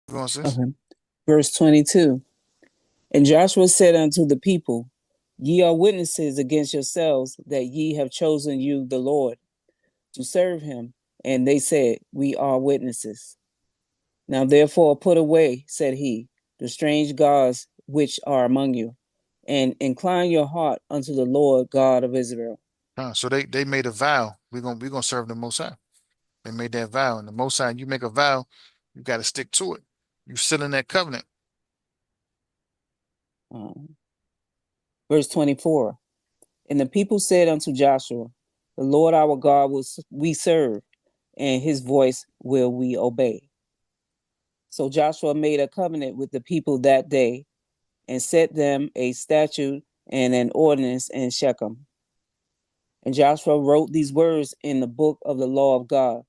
Go on, sis. Okay. Verse 22. And Joshua said unto the people, Ye are witnesses against yourselves that ye have chosen you the Lord to serve him. And they said, We are witnesses. Now therefore put away, said he, the strange gods which are among you, and incline your heart unto the Lord God of Israel. So they made a vow. We're gonna serve the Most High. They made that vow, and the Most High. You make a vow, you got to stick to it. You still in that covenant. Um, Verse 24. And the people said unto Joshua, The Lord our God will we serve, and his voice will we obey. So Joshua made a covenant with the people that day and set them a statute and an ordinance in Shechem. And Joshua wrote these words in the book of the law of God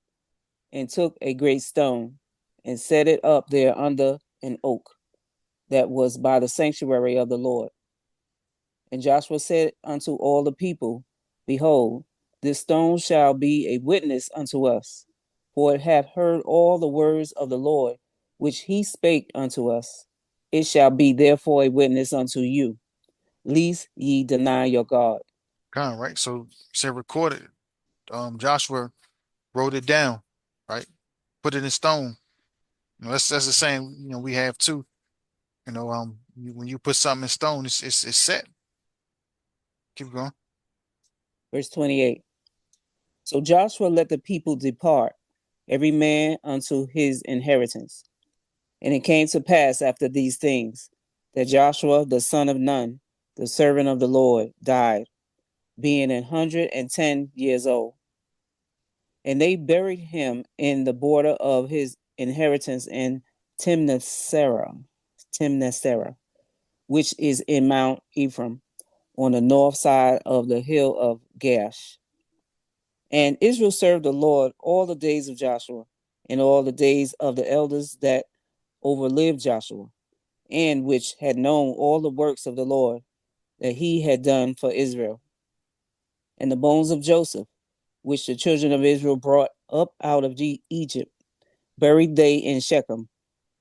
and took a great stone and set it up there under an oak that was by the sanctuary of the Lord. And Joshua said unto all the people, Behold, this stone shall be a witness unto us, for it hath heard all the words of the Lord, which he spake unto us. It shall be therefore a witness unto you, lest ye deny your God. Kind of right. So say recorded. Joshua wrote it down, right? Put it in stone. That's the same. We have too. When you put something in stone, it's set. Keep going. Verse 28. So Joshua let the people depart, every man unto his inheritance. And it came to pass after these things that Joshua the son of Nun, the servant of the Lord, died, being 110 years old. And they buried him in the border of his inheritance in Timnath Timnath, which is in Mount Ephraim, on the north side of the hill of Gaash. And Israel served the Lord all the days of Joshua, and all the days of the elders that overlived Joshua, and which had known all the works of the Lord that he had done for Israel. And the bones of Joseph, which the children of Israel brought up out of Egypt, buried they in Shechem,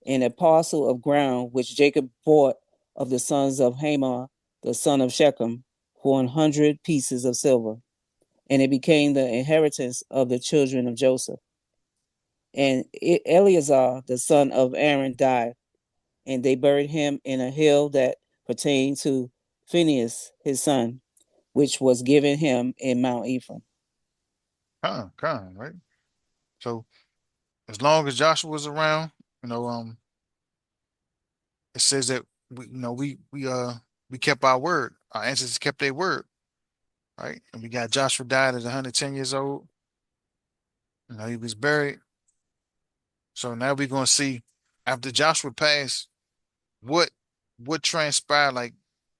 in a parcel of ground which Jacob bought of the sons of Hamor, the son of Shechem, for 100 pieces of silver. And it became the inheritance of the children of Joseph. And Eleazar, the son of Aaron, died, and they buried him in a hill that pertained to Phinehas, his son, which was given him in Mount Ephraim. Right. So as long as Joshua was around, you know, it says that we kept our word. Our ancestors kept their word, right? And we got Joshua died at 110 years old. He was buried. So now we're gonna see after Joshua passed, what what transpired. Like,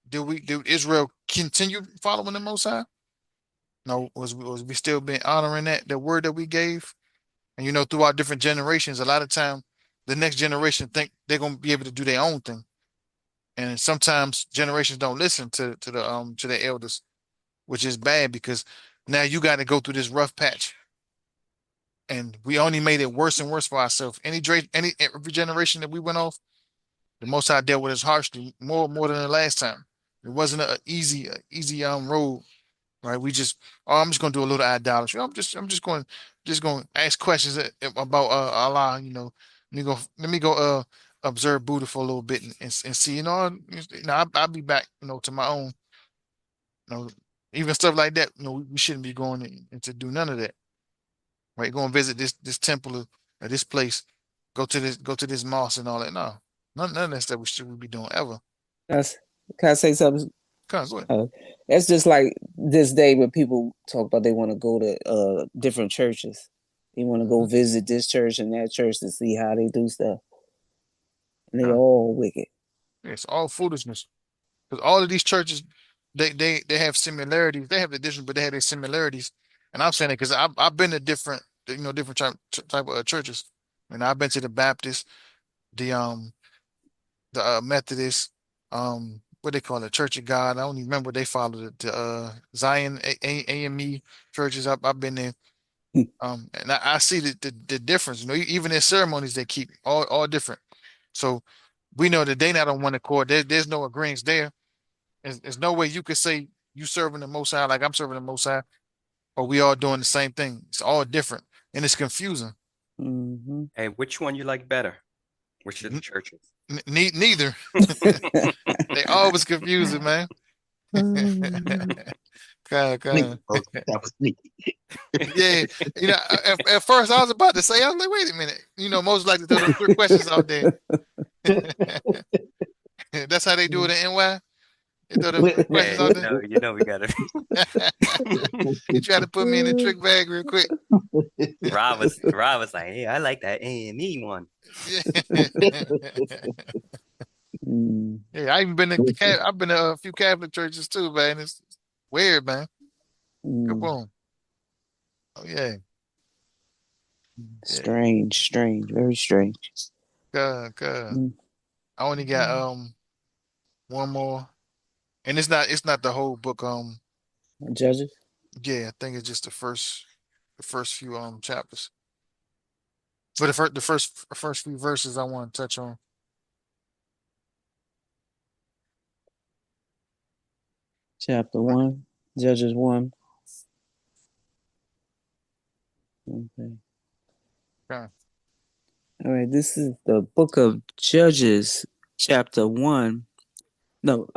did Israel continue following the Most High? No, was we still been honoring that word that we gave? And throughout different generations, a lot of time the next generation think they're gonna be able to do their own thing. And sometimes generations don't listen to their elders, which is bad because now you got to go through this rough patch, and we only made it worse and worse for ourselves. Every generation that we went off, the Most High dealt with us harshly, more than the last time. It wasn't an easy road, right? I'm just gonna do a little idolatry. I'm just going to ask questions about Allah. Let me go observe Buddha for a little bit and see. I'll be back. To my own. You know, Even stuff like that. We shouldn't be going in to do none of that. Right? Go and visit this temple or this place. Go to this mosque and all that. No, none of that stuff we should be doing ever. That's, can I say something? Cause what? Uh, that's just like this day when people talk about they want to go to different churches. They want to go Mhm. visit this church and that church to see how they do stuff. And they Yeah, all wicked. it's all foolishness. Because all of these churches, they have similarities. They have additions, but they have their similarities. And I'm saying it because I've been to different type of churches. And I've been to the Baptist, the Methodist, what they call it, Church of God. I don't even remember what they follow the Zion AME churches. I've been there. And I see the difference. Even in ceremonies they keep all different. So we know that they not on one accord. There's no agreements there. There's no way you could say you serving the Most High like I'm serving the Most High, or we all doing the same thing. It's all different, and it's confusing. Mm-hmm. Hey, which one you like better? Which of the N- churches? neither. They always confusing, man. God, God. That was me. Yeah, at first I was about to say, I was like, wait a minute. Most likely throw them quick questions out there. That's how they do it in NY. They throw them quick questions Hey, out there. we gotta You try to put me in the trick bag real quick. Rob was like, hey, I like that A&E one. Mm. Yeah, I've been to a few Catholic churches too, man. It's weird, man. Come Mm. on. Oh yeah. Yeah. Strange, very strange. God, God. Mm. I only got one more. And it's not the whole book. Judges, Yeah, I think it's just the first few chapters. But the first few verses I want to touch on. chapter 1, Judges 1. Okay. Okay. All right, this is the book of Judges, chapter 1. No,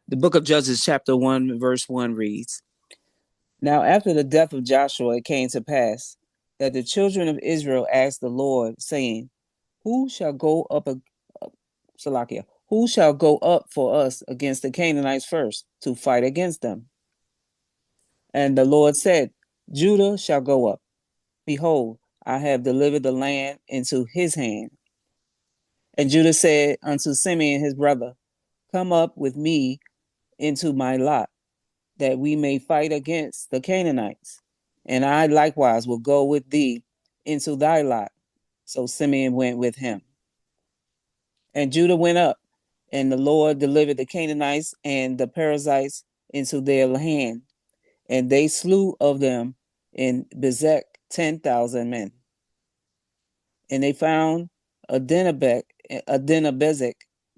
the book of Judges, chapter 1, verse 1 reads, Now after the death of Joshua, it came to pass that the children of Israel asked the Lord, saying, Who shall go up, Salakia, who shall go up for us against the Canaanites first to fight against them? And the Lord said, Judah shall go up. Behold, I have delivered the land into his hand. And Judah said unto Simeon his brother, Come up with me into my lot, that we may fight against the Canaanites. And I likewise will go with thee into thy lot. So Simeon went with him. And Judah went up, and the Lord delivered the Canaanites and the Perizzites into their hand, and they slew of them in Bezek 10,000 men. And they found Adonabezek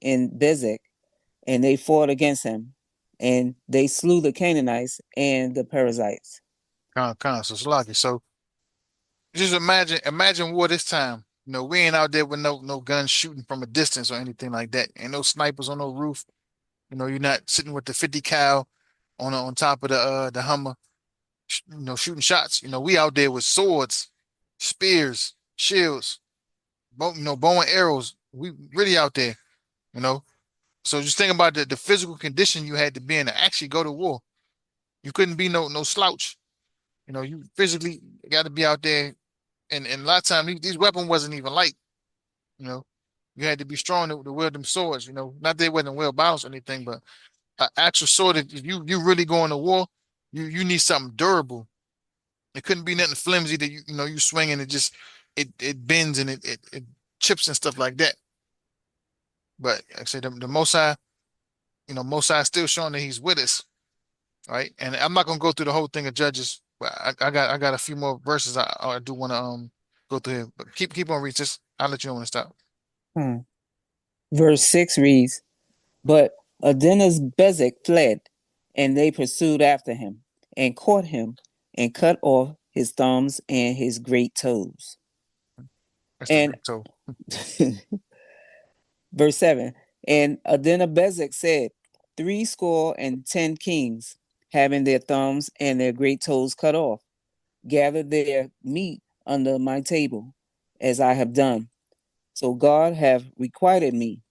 in Bezek, and they fought against him, and they slew the Canaanites and the Perizzites. So it's lucky. So just imagine war this time. We ain't out there with no guns shooting from a distance or anything like that. Ain't no snipers on no roof. You're not sitting with the 50 cal on top of the Hummer, shooting shots. We out there with swords, spears, shields, bow and arrows. We really out there, you know. So just think about the physical condition you had to be in to actually go to war. You couldn't be no slouch. You physically got to be out there, and a lot of times these weapons wasn't even light. You know, you had to be strong to wield them swords. Not that they wasn't well balanced or anything, but an actual sword. If you really going to war, you need something durable. It couldn't be nothing flimsy that you swing and it bends and it chips and stuff like that. But like I said, the Most High, Most High is still showing that He's with us, right? And I'm not gonna go through the whole thing of Judges, but I got a few more verses I do want to go through here. But keep on reading. Just I'll let you know when to stop. Verse 6 reads, But Adonizbezek fled, and they pursued after him, and caught him, and cut off his thumbs and his great toes. That's the And big toe. verse 7, And Adonibezek said, 70 kings, having their thumbs and their great toes cut off, gathered their meat under my table, as I have done. So God have requited me.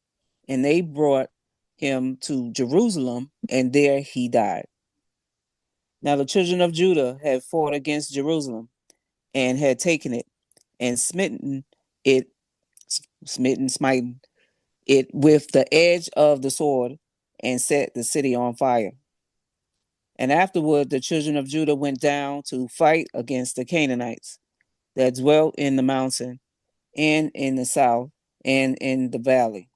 And they brought him to Jerusalem, and there he died. Now the children of Judah had fought against Jerusalem, and had taken it, and smitten it with the edge of the sword, and set the city on fire. And afterward the children of Judah went down to fight against the Canaanites that dwelt in the mountain, and in the south, and in the valley.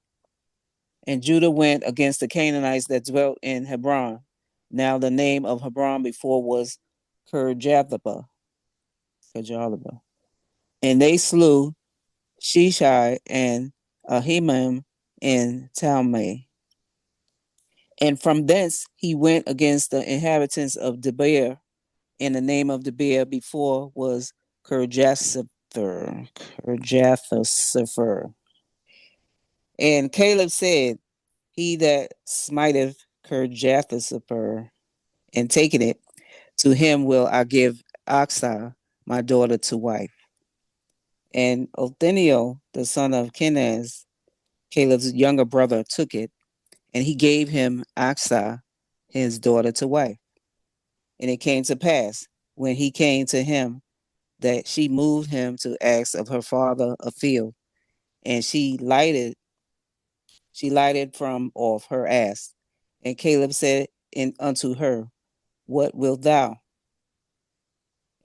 And Judah went against the Canaanites that dwelt in Hebron. Now the name of Hebron before was Kirjathaba. And they slew Sheshai and Ahimam, and Talmai. And from thence he went against the inhabitants of Debir, and the name of Debir before was Kirjathsepher. Kirjathsepher. And Caleb said, He that smiteth Kirjathsepher and taketh it, to him will I give Aksah, my daughter, to wife. And Othniel, the son of Kenaz, Caleb's younger brother, took it, and he gave him Aksah, his daughter, to wife. And it came to pass, when he came to him, that she moved him to ask of her father a field, and she lighted from off her ass. And Caleb said unto her, What wilt thou?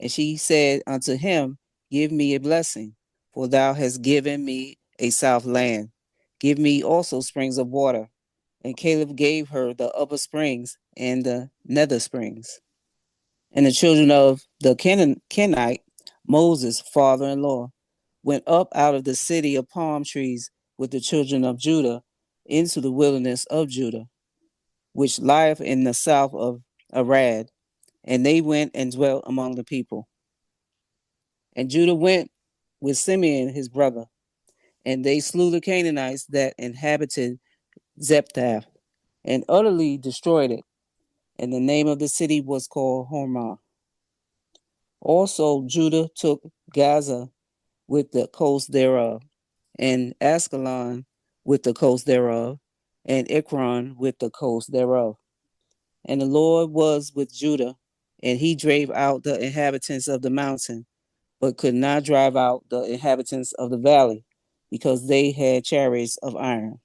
And she said unto him, Give me a blessing, for thou hast given me a south land. Give me also springs of water. And Caleb gave her the upper springs and the nether springs. And the children of the Kenite, Moses' father-in-law, went up out of the city of palm trees with the children of Judah into the wilderness of Judah, which lieth in the south of Arad. And they went and dwelt among the people. And Judah went with Simeon his brother, and they slew the Canaanites that inhabited Zephath, and utterly destroyed it. And the name of the city was called Hormah. Also Judah took Gaza with the coast thereof, and Ascalon with the coast thereof, and Ekron with the coast thereof. And the Lord was with Judah, and he drave out the inhabitants of the mountain, but could not drive out the inhabitants of the valley, because they had chariots of iron.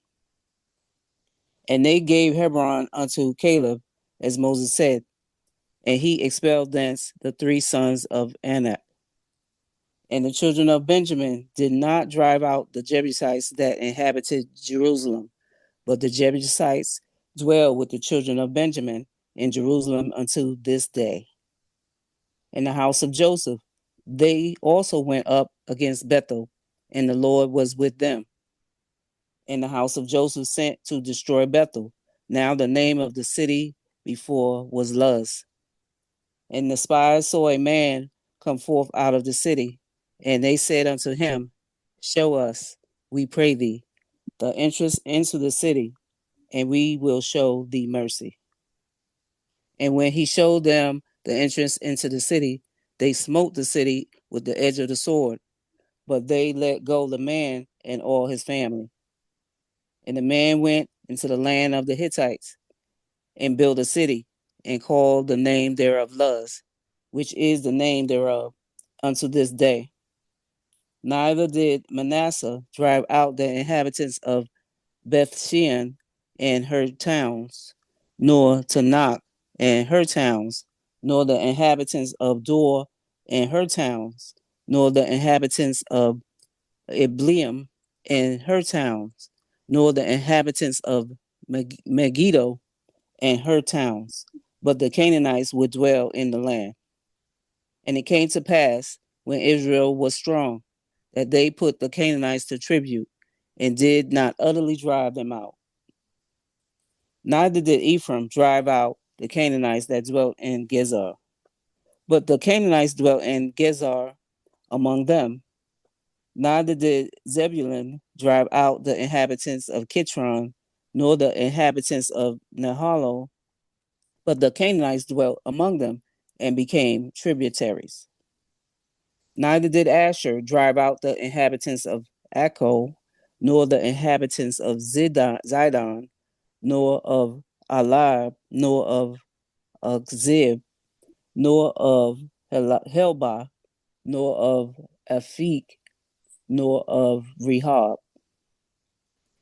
And they gave Hebron unto Caleb, as Moses said, and he expelled thence the three sons of Anak. And the children of Benjamin did not drive out the Jebusites that inhabited Jerusalem, but the Jebusites dwell with the children of Benjamin in Jerusalem unto this day. In the house of Joseph, they also went up against Bethel, and the Lord was with them. And the house of Joseph sent to destroy Bethel. Now the name of the city before was Luz. And the spies saw a man come forth out of the city, and they said unto him, Show us, we pray thee, the entrance into the city, and we will show thee mercy. And when he showed them the entrance into the city, they smote the city with the edge of the sword, but they let go the man and all his family. And the man went into the land of the Hittites and built a city, and called the name thereof Luz, which is the name thereof unto this day. Neither did Manasseh drive out the inhabitants of Bethshean and her towns, nor Tanakh and her towns, nor the inhabitants of Dor and her towns, nor the inhabitants of Ibleam and her towns, nor the inhabitants of Megiddo and her towns, but the Canaanites would dwell in the land. And it came to pass, when Israel was strong, that they put the Canaanites to tribute, and did not utterly drive them out. Neither did Ephraim drive out the Canaanites that dwelt in Gezer, but the Canaanites dwelt in Gezer among them. Neither did Zebulun drive out the inhabitants of Kitron, nor the inhabitants of Nahalo, but the Canaanites dwelt among them and became tributaries. Neither did Asher drive out the inhabitants of Akko, nor the inhabitants of Zidon, nor of Alab, nor of Akzib, nor of Helbah, nor of Afik, nor of Rehob.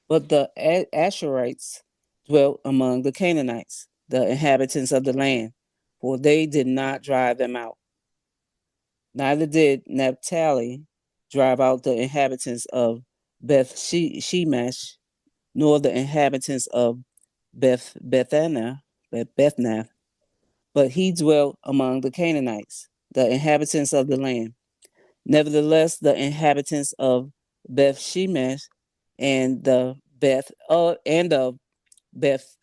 But the Asherites dwelt among the Canaanites, the inhabitants of the land, for they did not drive them out. Neither did Naphtali drive out the inhabitants of Beth Shemesh, nor the inhabitants of Bethnath, but he dwelt among the Canaanites, the inhabitants of the land. Nevertheless, the inhabitants of Beth Shemesh and the Beth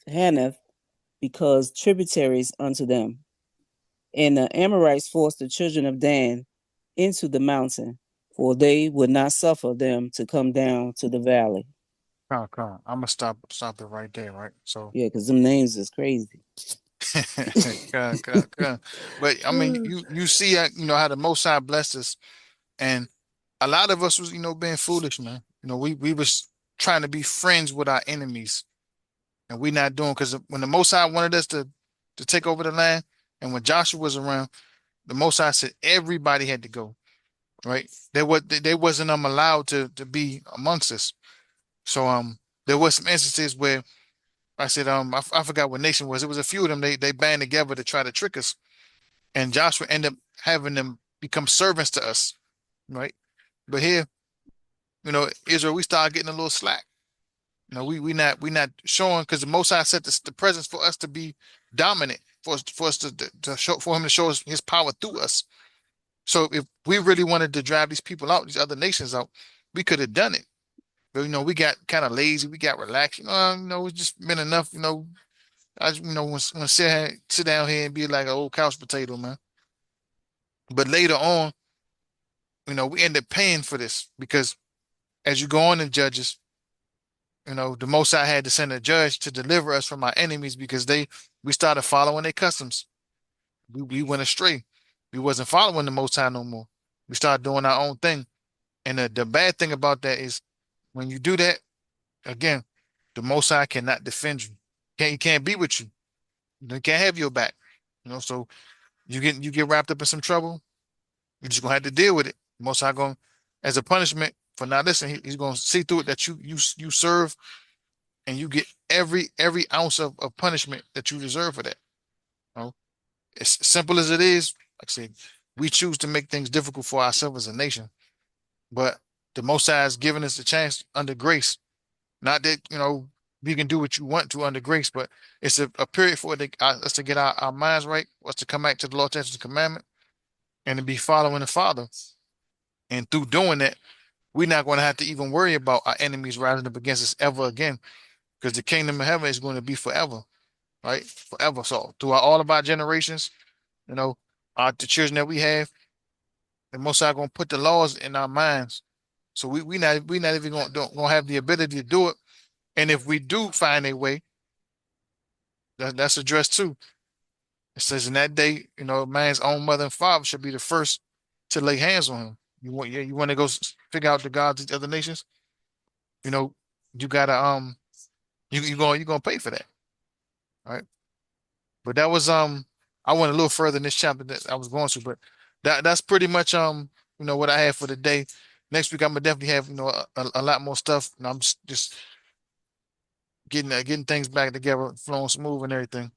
Hanath, because tributaries unto them. And the Amorites forced the children of Dan into the mountain, for they would not suffer them to come down to the valley. Come. I'm gonna stop it right there, right? So, Yeah, because them names is crazy. come. But I mean, you see, how the Most High blessed us, and a lot of us was, being foolish, man. We was trying to be friends with our enemies, and we not doing because when the Most High wanted us to take over the land, and when Joshua was around, the Most High said everybody had to go, right? They wasn't allowed to be amongst us. So there was some instances where I said I forgot what nation it was. It was a few of them. They band together to try to trick us, and Joshua ended up having them become servants to us, right? But here, Israel, we started getting a little slack. We not showing because the Most High set the presence for us to be dominant, for us to show, for him to show us his power through us. So if we really wanted to drive these people out, these other nations out, we could have done it. But we got kind of lazy, we got relaxed. It's just been enough. When sit down here and be like an old couch potato, man. But later on, we end up paying for this because as you go on in Judges, the Most High had to send a judge to deliver us from our enemies because we started following their customs. We went astray. We wasn't following the Most High no more. We started doing our own thing. And the bad thing about that is when you do that, again, the Most High cannot defend you. He can't be with you. He can't have your back. So you get wrapped up in some trouble. You're just gonna have to deal with it. Most High going as a punishment for not listening. He's gonna see through it that you serve and you get every ounce of punishment that you deserve for that. You know, as simple as it is, like I said, we choose to make things difficult for ourselves as a nation. But the Most High has given us the chance under grace. Not that, we can do what you want to under grace, but it's a period for us to get our minds right, us to come back to the Lord, statutes, and commandment, and to be following the Father. And through doing that, we're not going to have to even worry about our enemies rising up against us ever again, because the kingdom of heaven is going to be forever, right? Forever. So throughout all of our generations, the children that we have, the Most High going to put the laws in our minds. So we not even going to have the ability to do it. And if we do find a way, that's addressed too. It says in that day, man's own mother and father should be the first to lay hands on him. You want to go figure out the gods of the other nations? You know, you gotta you gonna pay for that, right? But that was I went a little further in this chapter that I was going to, but that's pretty much what I have for today. Next week I'm gonna definitely have a lot more stuff. And I'm just getting things back together, flowing smooth and everything.